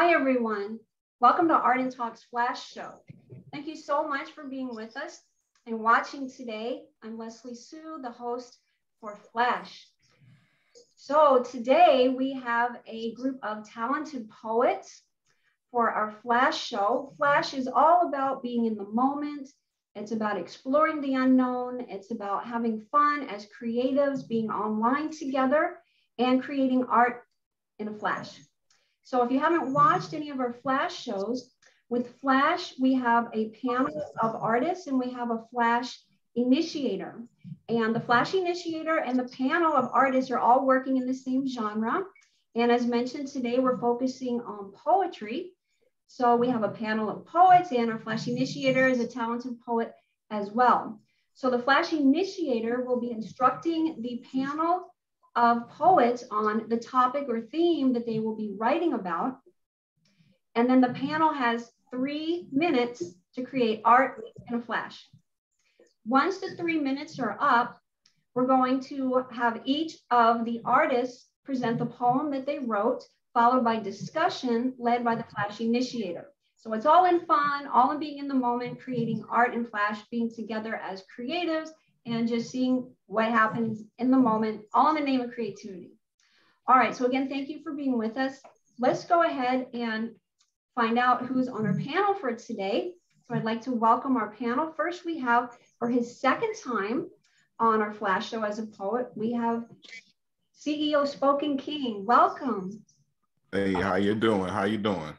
Hi, everyone. Welcome to Art and Talk's Flash Show. Thank you so much for being with us and watching today. I'm Leslie Sue, the host for Flash. So today we have a group of talented poets for our Flash Show. Flash is all about being in the moment. It's about exploring the unknown. It's about having fun as creatives, being online together and creating art in a flash. So if you haven't watched any of our Flash shows, with Flash, we have a panel of artists and we have a Flash Initiator. And the Flash Initiator and the panel of artists are all working in the same genre. And as mentioned today, we're focusing on poetry. So we have a panel of poets and our Flash Initiator is a talented poet as well. So the Flash Initiator will be instructing the panel of poets on the topic or theme that they will be writing about. And then the panel has 3 minutes to create art in a flash. Once the 3 minutes are up, we're going to have each of the artists present the poem that they wrote, followed by discussion led by the Flash Initiator. So it's all in fun, all in being in the moment, creating art in flash, being together as creatives, and just seeing what happens in the moment, all in the name of creativity. All right, so again, thank you for being with us. Let's go ahead and find out who's on our panel for today. So I'd like to welcome our panel. First, we have, for his second time on our Flash Show as a poet, we have CEO Spoken King. Welcome. Hey, how you doing? How you doing?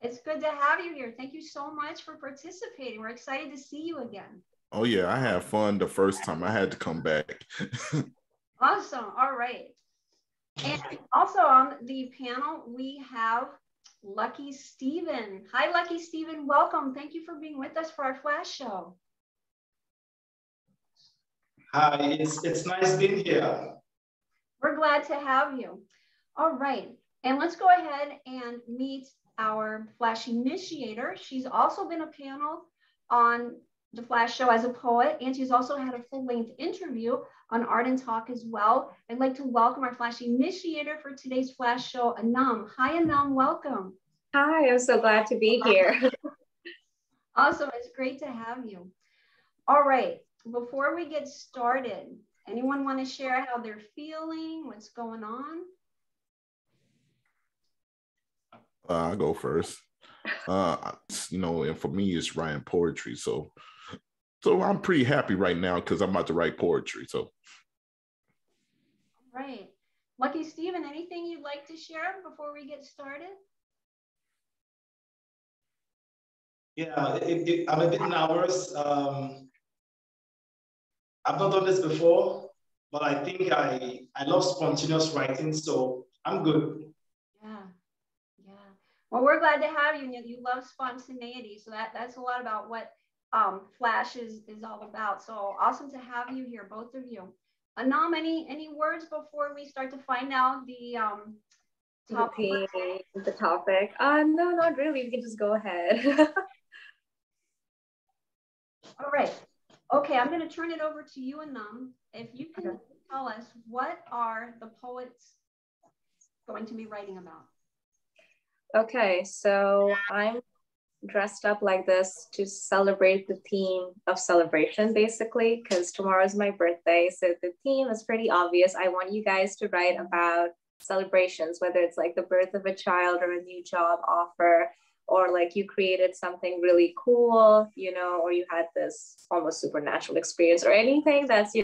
It's good to have you here. Thank you so much for participating. We're excited to see you again. Oh yeah, I had fun the first time. I had to come back. Awesome. All right. And also on the panel, we have Lucky Steven. Hi, Lucky Steven. Welcome. Thank you for being with us for our Flash Show. Hi, it's nice being here. We're glad to have you. All right. And let's go ahead and meet our Flash Initiator. She's also been a panel on the Flash Show as a poet, and she's also had a full-length interview on Art and Talk as well. I'd like to welcome our Flash Initiator for today's Flash Show, Anum. Hi, Anum, welcome. Hi, I'm so glad to be here. Awesome, it's great to have you. All right, before we get started, anyone want to share how they're feeling, what's going on? I'll go first. And for me, it's writing poetry. So I'm pretty happy right now because I'm about to write poetry. So. All right. Lucky Steven, anything you'd like to share before we get started? Yeah, I'm a bit nervous. I've not done this before, but I think I love spontaneous writing, so I'm good. Yeah. Well, we're glad to have you. You love spontaneity, so that's a lot about what Flash is all about. So awesome to have you here, both of you. Anum, any words before we start to find out the topic? The topic? No, not really. We can just go ahead. All right. Okay, I'm going to turn it over to you, Anum. If you can tell us, what are the poets going to be writing about? Okay, so I'm dressed up like this to celebrate the theme of celebration, basically, because tomorrow is my birthday. So the theme is pretty obvious. I want you guys to write about celebrations, whether it's like the birth of a child or a new job offer, or like you created something really cool, or you had this almost supernatural experience or anything that's,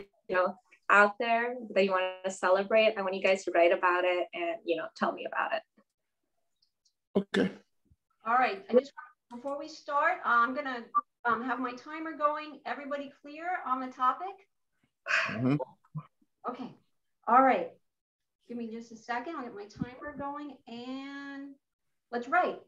out there that you want to celebrate. I want you guys to write about it and, tell me about it. Okay. All right. Before we start, I'm going to have my timer going. Everybody clear on the topic? Mm-hmm. Okay. All right. Give me just a second. I'll get my timer going and let's write.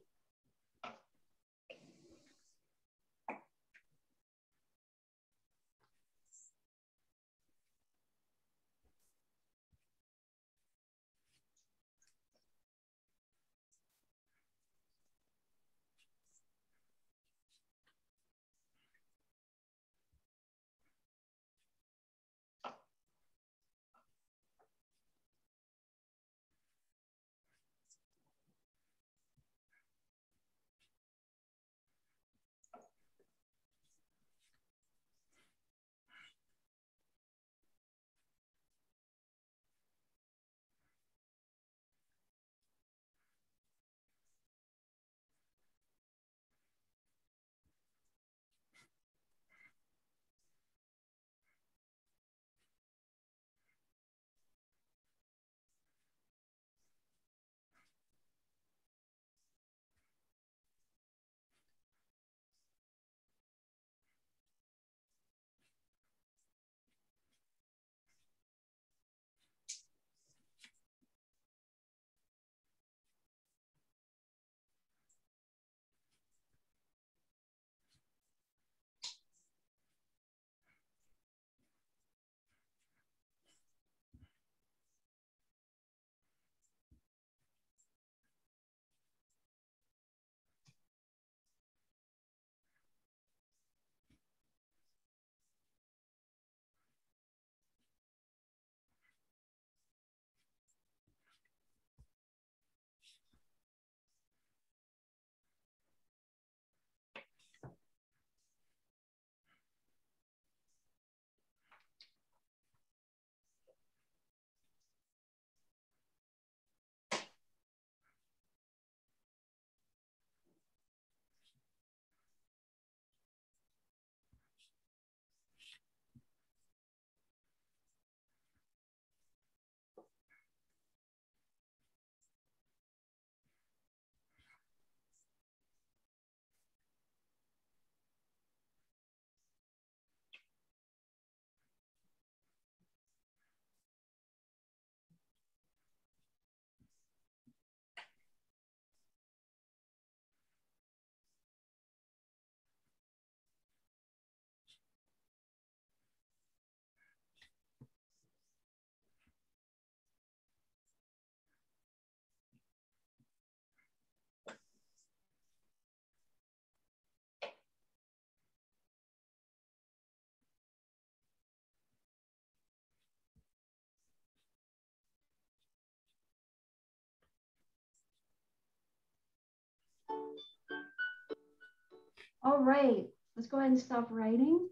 All right, let's go ahead and stop writing.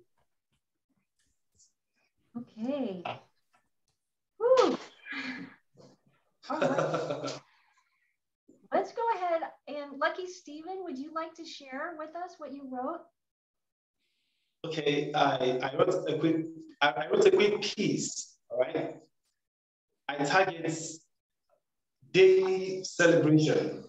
Okay. Woo. All right. Let's go ahead and Lucky Stephen, would you like to share with us what you wrote? Okay, I wrote a quick piece. All right. I target daily celebration.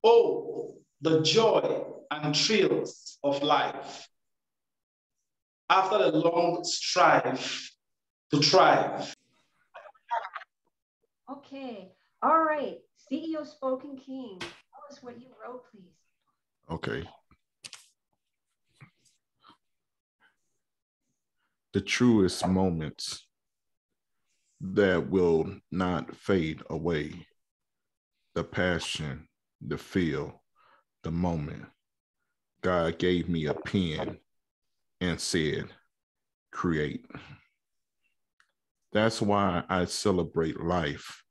Oh, the joy and thrills of life. After the long strive to thrive. Okay. All right. CEO Spoken King, tell us what you wrote, please. Okay. The truest moments that will not fade away. The passion, the feel, the moment. God gave me a pen and said, create. That's why I celebrate life,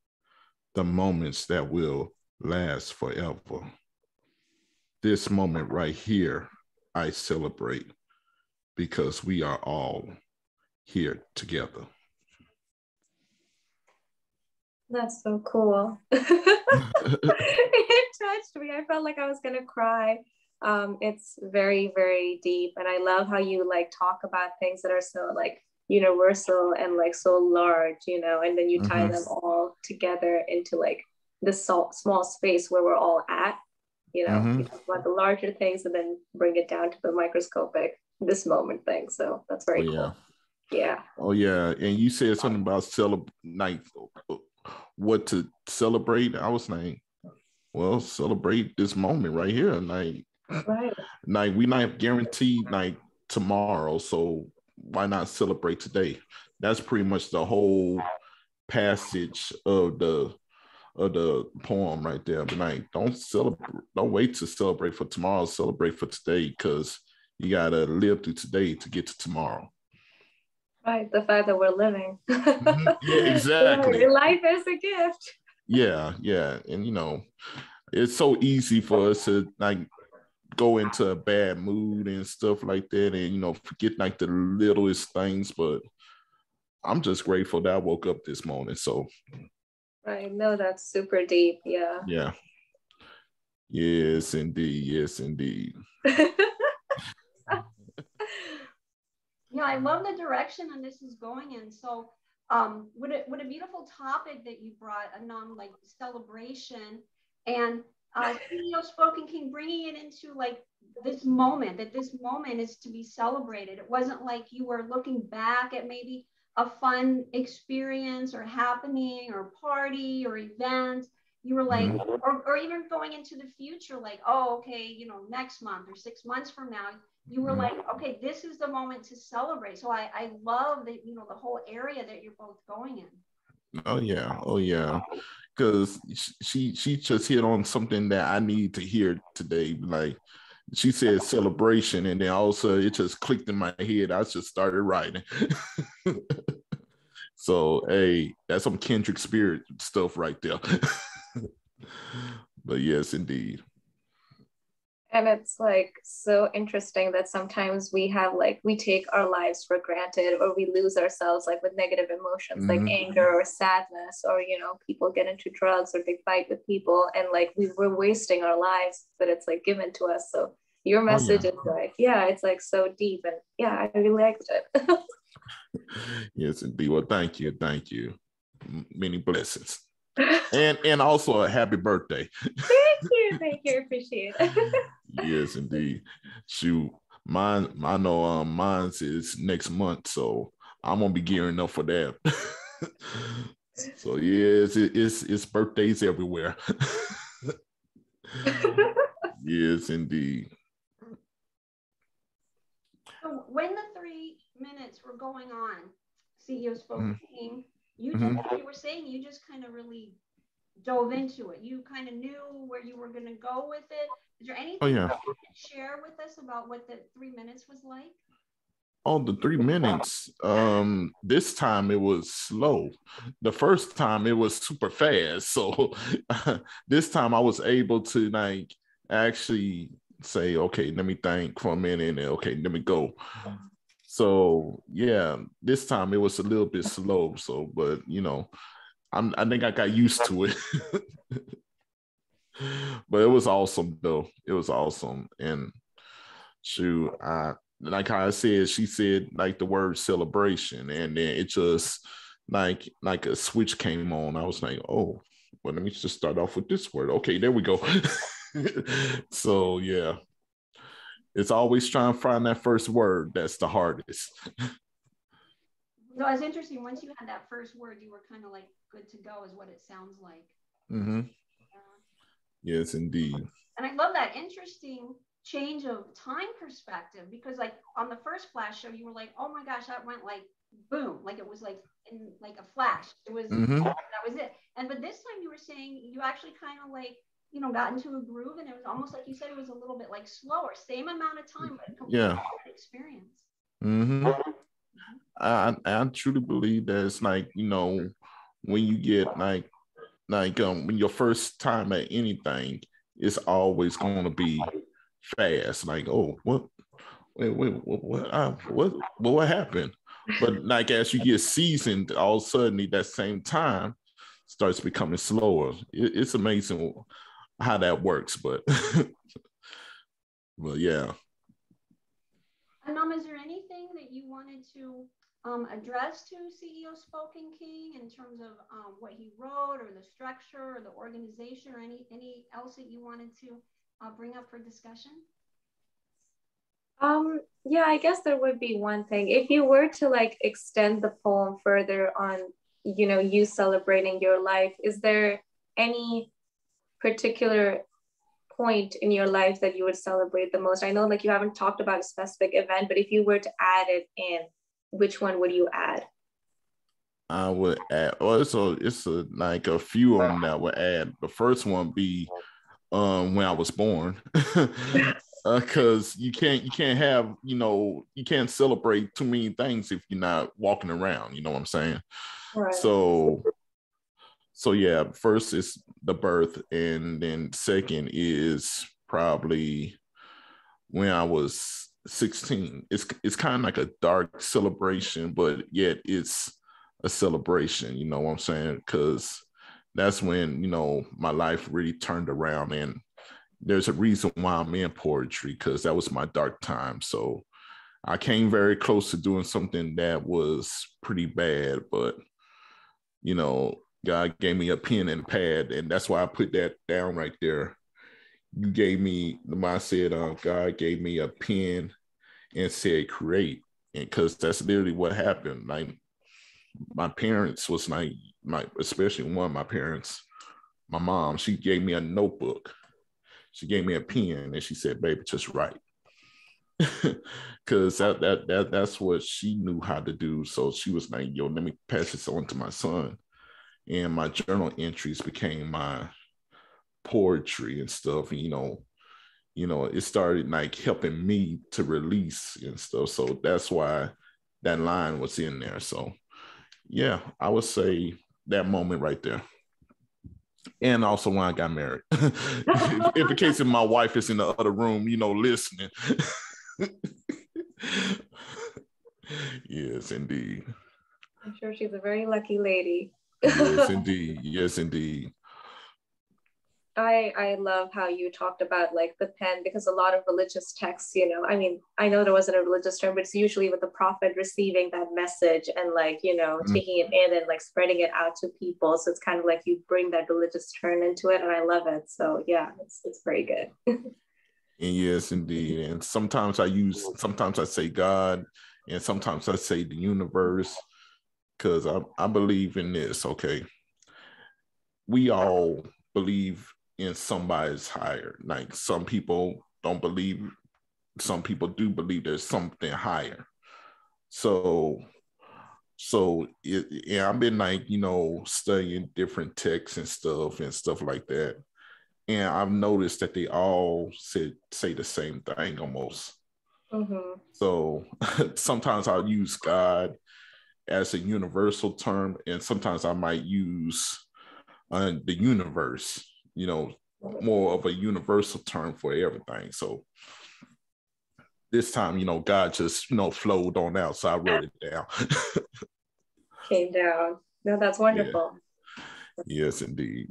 the moments that will last forever. This moment right here, I celebrate because we are all here together. That's so cool. It touched me. I felt like I was gonna cry. It's very, very deep, and I love how you like talk about things that are so like universal and like so large, and then you tie them all together into like this small space where we're all at. You talk about the larger things and then bring it down to the microscopic, this moment thing. So that's very cool. Yeah. Oh yeah, and you said something about like what to celebrate. I was like, well, celebrate this moment right here. Like, like we not guaranteed like tomorrow, so why not celebrate today? That's pretty much the whole passage of the poem right there. But like, don't wait to celebrate for tomorrow. Celebrate for today, because you gotta live through today to get to tomorrow. Right, the fact that we're living. Yeah, exactly. Life is a gift. Yeah, and it's so easy for us to like go into a bad mood and stuff like that, and forget like the littlest things. But I'm just grateful that I woke up this morning. So right, no, that's super deep. Yeah. Yes, indeed. Yeah, I love the direction that this is going in. So what a beautiful topic that you brought, Anum, like celebration and CEO Spoken King, bringing it into like this moment, that this moment is to be celebrated. It wasn't like you were looking back at maybe a fun experience or happening or party or event. You were like, or even going into the future, like, oh, okay, next month or 6 months from now, you were like, okay, this is the moment to celebrate. So I love that, the whole area that you're both going in. Oh yeah. Because she just hit on something that I need to hear today. Like she said celebration, and then also it just clicked in my head. I just started writing. So hey, that's some Kendrick Spirit stuff right there. But yes, indeed. And it's like so interesting that sometimes we take our lives for granted, or we lose ourselves like with negative emotions like anger or sadness, or people get into drugs or they fight with people, and like we're wasting our lives, but it's like given to us. So your message is like, it's like so deep, and I really liked it. Yes, indeed. Well, thank you. Many blessings. And also a happy birthday. Thank you, appreciate it. Yes, indeed. Shoot, I know mine's is next month, so I'm gonna be gearing up for that. So yes, it's birthdays everywhere. Yes, indeed. So when the 3 minutes were going on, CEO Spoken King, you were saying you just kind of really dove into it. You kind of knew where you were going to go with it. Is there anything you can share with us about what the 3 minutes was like? Oh, the 3 minutes. This time it was slow. The first time it was super fast. So this time I was able to like actually say, okay, let me think for a minute, and okay, let me go. So yeah, this time it was a little bit slow. So, but you know, I think I got used to it. But it was awesome though. It was awesome. And shoot, like how I said, she said like the word celebration, and then it just like a switch came on. I was like, oh, well, let me just start off with this word. Okay, there we go. So yeah, it's always trying to find that first word that's the hardest. No, it's interesting. Once you had that first word, you were kind of like good to go, is what it sounds like. Mm-hmm. Yes, indeed. And I love that interesting change of time perspective, because like on the first Flash show, you were like, oh my gosh, that went like boom, like it was like in like a flash. It was that was it. And but this time you were saying you actually kind of like, you know, got into a groove, and it was almost like you said it was a little bit like slower, same amount of time, but completely different experience. Mm-hmm. I truly believe that it's like, you know, when you get like when your first time at anything, it's always going to be fast. Like, oh, what happened? But like as you get seasoned, all of a sudden that same time starts becoming slower. It's amazing how that works, but but yeah. And is there anything that you wanted to address to CEO Spoken King in terms of what he wrote, or the structure, or the organization, or any else that you wanted to bring up for discussion? Yeah, I guess there would be one thing. If you were to like extend the poem further on, you know, you celebrating your life, is there any particular point in your life that you would celebrate the most? I know like you haven't talked about a specific event, but if you were to add it in, which one would you add? I would add, it's like a few of them that I would add. The first one be when I was born. Because you can't have, you know, you can't celebrate too many things if you're not walking around, you know what I'm saying? Right. So yeah, first is the birth, and then second is probably when I was 16. It's kind of like a dark celebration, but yet it's a celebration, you know what I'm saying? Because that's when, you know, my life really turned around, and there's a reason why I'm in poetry, because that was my dark time. So I came very close to doing something that was pretty bad, but you know, God gave me a pen and a pad, and that's why I put that down right there. You gave me, I said, God gave me a pen and said, create. And because that's literally what happened. Like my parents was like, especially one of my parents, my mom, she gave me a notebook. She gave me a pen and she said, baby, just write. Because that's what she knew how to do. So she was like, yo, let me pass this on to my son. And my journal entries became my poetry and stuff. And, you know, it started like helping me to release and stuff. So that's why that line was in there. So yeah, I would say that moment right there. And also when I got married. If in case if my wife is in the other room, you know, listening. Yes, indeed. I'm sure she's a very lucky lady. Yes, indeed. Yes, indeed. I love how you talked about like the pen, because a lot of religious texts, you know, I mean, I know there wasn't a religious term, but it's usually with the prophet receiving that message and like, you know, taking it in and like spreading it out to people. So it's kind of like you bring that religious turn into it, and I love it. So yeah, it's very good. And yes, indeed. And sometimes I say God, and sometimes I say the universe, because I believe in this. Okay, we all believe in somebody's higher. Like some people don't believe, some people do believe there's something higher. So I've been like, you know, studying different texts and stuff like that. And I've noticed that they all say the same thing almost. Mm-hmm. So sometimes I'll use God as a universal term, and sometimes I might use the universe, you know, more of a universal term for everything. So this time, God just, flowed on out. So I wrote it down. Came down. No, that's wonderful. Yeah. Yes, indeed.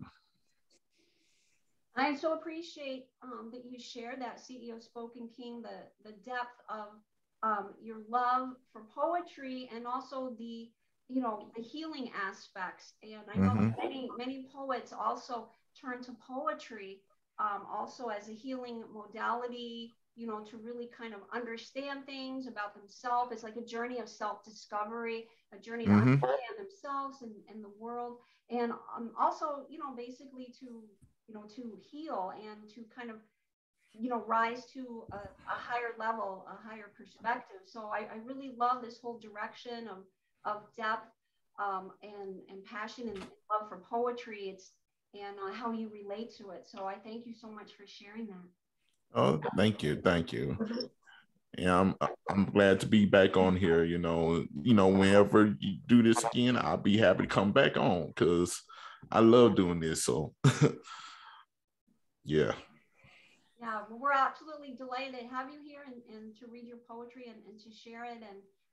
I so appreciate that you shared that, CEO Spoken King, the depth of your love for poetry and also the healing aspects. And I know many poets also turn to poetry also as a healing modality, to really kind of understand things about themselves. It's like a journey of self-discovery, a journey to understand themselves and the world. And also, basically to heal and to kind of, rise to a higher level, a higher perspective. So I really love this whole direction of depth and passion and love for poetry. And how you relate to it. So I thank you so much for sharing that. Oh, thank you. Yeah, I'm glad to be back on here. Whenever you do this again, I'll be happy to come back on because I love doing this. So yeah. Yeah, well, we're absolutely delighted to have you here and to read your poetry and to share it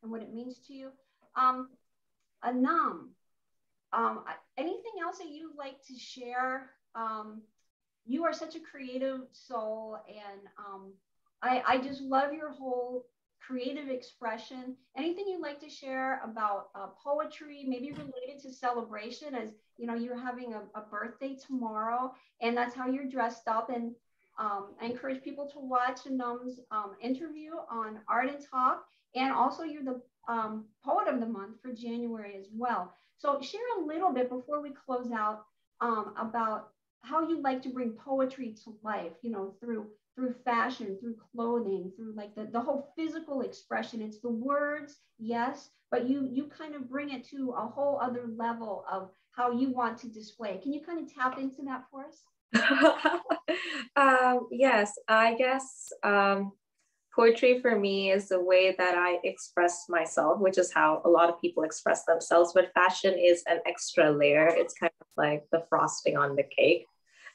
and what it means to you. Anum, anything else that you'd like to share? You are such a creative soul, and I just love your whole creative expression. Anything you'd like to share about poetry, maybe related to celebration, as you're having a birthday tomorrow, and that's how you're dressed up. And I encourage people to watch Anum's interview on Art and Talk, and also you're the Poet of the Month for January as well. So share a little bit before we close out about how you like to bring poetry to life, through fashion, through clothing, through like the whole physical expression. It's the words, yes, but you kind of bring it to a whole other level of how you want to display. Can you kind of tap into that for us? Yes, I guess poetry for me is the way that I express myself, which is how a lot of people express themselves. But fashion is an extra layer. It's kind of like the frosting on the cake.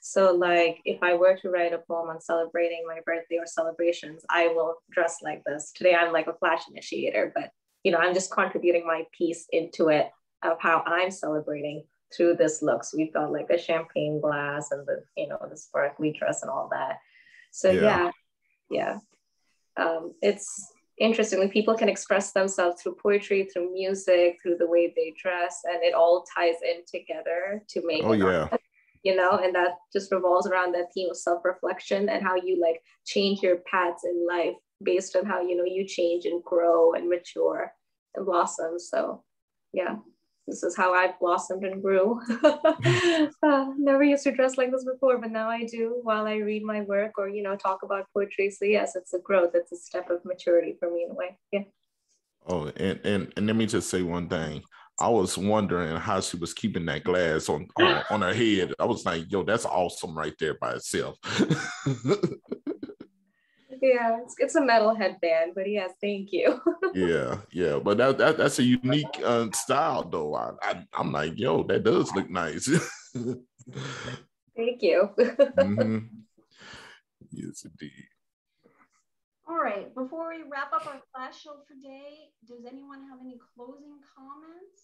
So like if I were to write a poem on celebrating my birthday or celebrations, I will dress like this. Today I'm like a Flash Initiator, but I'm just contributing my piece into it of how I'm celebrating through this look. So we've got like a champagne glass and the sparkly dress and all that. So yeah. It's interesting when people can express themselves through poetry, through music, through the way they dress, and it all ties in together to make art, and that just revolves around that theme of self-reflection and how you like change your paths in life based on how you change and grow and mature and blossom. So yeah, this is how I've blossomed and grew. Never used to dress like this before, but now I do while I read my work or, talk about poetry. So yes, it's a growth. It's a step of maturity for me in a way. Yeah. Oh, and let me just say one thing. I was wondering how she was keeping that glass on her head. I was like, yo, that's awesome right there by itself. Yeah, it's a metal headband, but yes, thank you. yeah, but that's a unique style though. I'm like, yo, that does look nice. Thank you. Yes, indeed. All right, before we wrap up our Flash show for today, does anyone have any closing comments?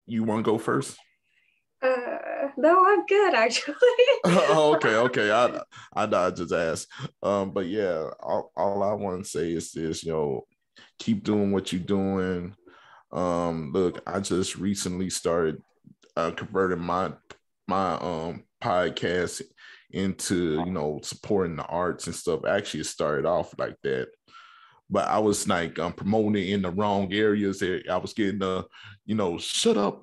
You want to go first? No, I'm good actually. Okay. I just asked. But yeah, all I want to say is this, keep doing what you're doing. Look, I just recently started converting my podcast into supporting the arts and stuff. Actually, it started off like that, but I was like promoting in the wrong areas. I was getting shut up,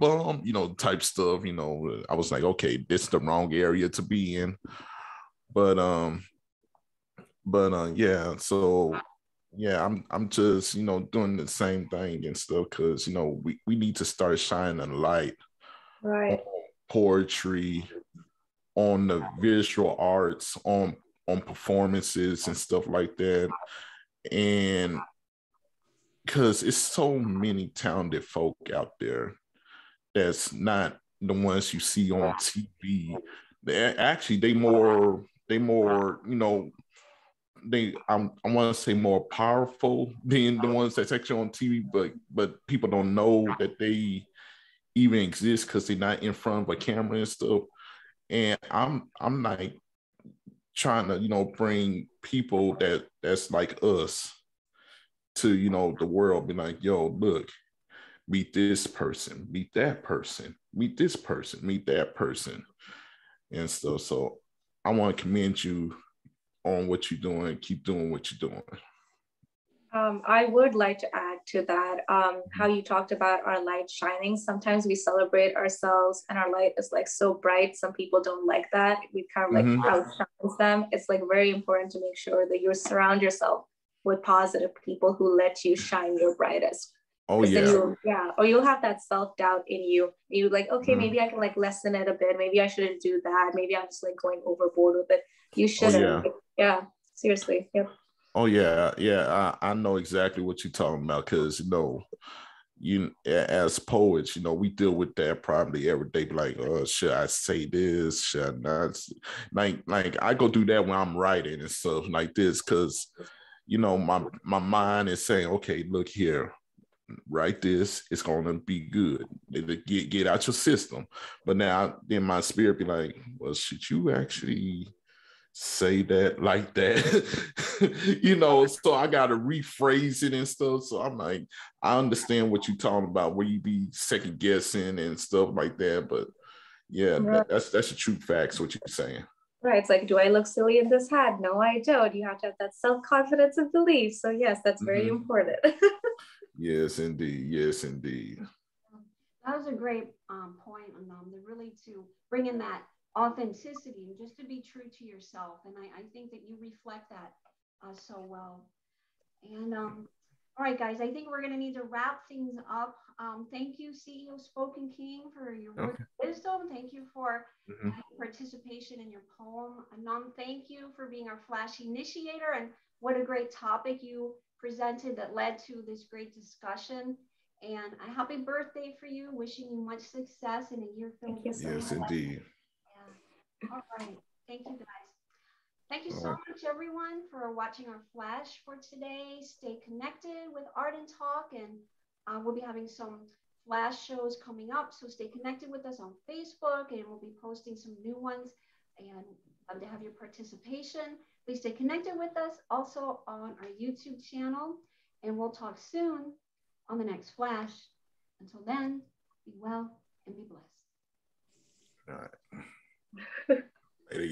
type stuff. I was like, okay, this is the wrong area to be in. But yeah. So yeah, I'm just doing the same thing and stuff because we need to start shining a light right on poetry, on the visual arts, on performances and stuff like that. And because it's so many talented folk out there that's not the ones you see on TV. They more, you know, I want to say more powerful than the ones that's actually on TV, but people don't know that they even exist because they're not in front of a camera and stuff. And I'm like trying to, you know, bring people that's like us to, you know, the world, be like, yo, look, meet this person, meet that person, meet this person, meet that person, and stuff. So I want to commend you on what you're doing. Keep doing what you're doing. I would like to add to that, how you talked about our light shining. Sometimes we celebrate ourselves and our light is like so bright. Some people don't like that. We kind of like outshines them. It's like very important to make sure that you surround yourself with positive people who let you shine your brightest. Oh yeah. Then or you'll have that self-doubt in you. You're like, okay, maybe I can like lessen it a bit. Maybe I shouldn't do that. Maybe I'm just like going overboard with it. You shouldn't. Yeah, seriously. Yep. Oh yeah. I know exactly what you're talking about, because you know, you as poets, you know, we deal with that probably every day. Like, oh, should I say this? Should I not? Like I go do that when I'm writing and stuff like this, because you know, my mind is saying, okay, look here, write this, it's gonna be good. Get out your system. But now then my spirit be like, well, should you actually say that like that? You know, so I gotta rephrase it and stuff. So I'm like, I understand what you're talking about, where you be second guessing and stuff like that. But yeah, that's the true facts, what you're saying. Right. It's like, do I look silly in this hat? No, I don't. You have to have that self-confidence and belief. So yes, that's very important. Yes, indeed. Yes, indeed. That was a great point, Anum, really to bring in that authenticity and just to be true to yourself. And I think that you reflect that so well. And all right, guys, I think we're going to need to wrap things up. Thank you, CEO Spoken King, for your words of wisdom. Thank you for participation in your poem. Anum, thank you for being our Flash Initiator. And what a great topic you presented that led to this great discussion. And a happy birthday for you. Wishing you much success in a year filled with yes, indeed. Yeah. All right. Thank you, guys. Thank you so much, everyone, for watching our Flash for today. Stay connected with Art and Talk, and we'll be having some Flash shows coming up. So stay connected with us on Facebook, and we'll be posting some new ones. And love to have your participation. Please stay connected with us also on our YouTube channel, and we'll talk soon on the next Flash. Until then, be well and be blessed. All right.